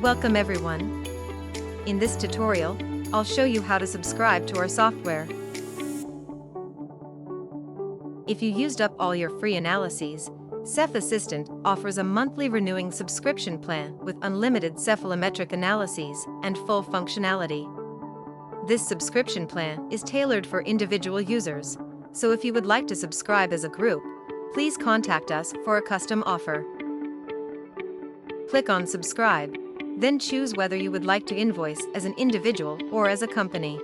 Welcome everyone. In this tutorial, I'll show you how to subscribe to our software. If you used up all your free analyses, Ceph Assistant offers a monthly renewing subscription plan with unlimited cephalometric analyses and full functionality. This subscription plan is tailored for individual users, so if you would like to subscribe as a group, please contact us for a custom offer. Click on Subscribe, then choose whether you would like to invoice as an individual or as a company.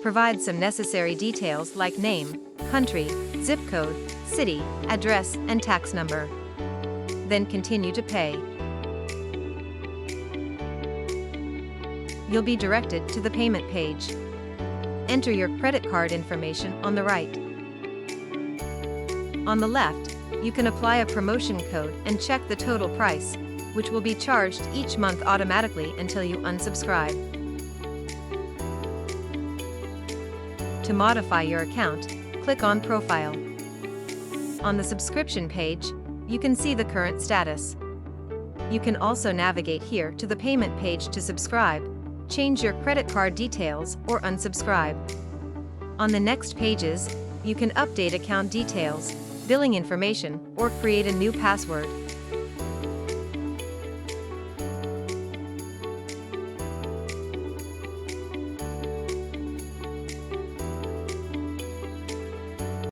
Provide some necessary details like name, country, zip code, city, address, and tax number. Then continue to pay. You'll be directed to the payment page. Enter your credit card information on the right. On the left, you can apply a promotion code and check the total price, which will be charged each month automatically until you unsubscribe. To modify your account, click on Profile. On the subscription page, you can see the current status. You can also navigate here to the payment page to subscribe, change your credit card details, or unsubscribe. On the next pages, you can update account details, billing information, or create a new password.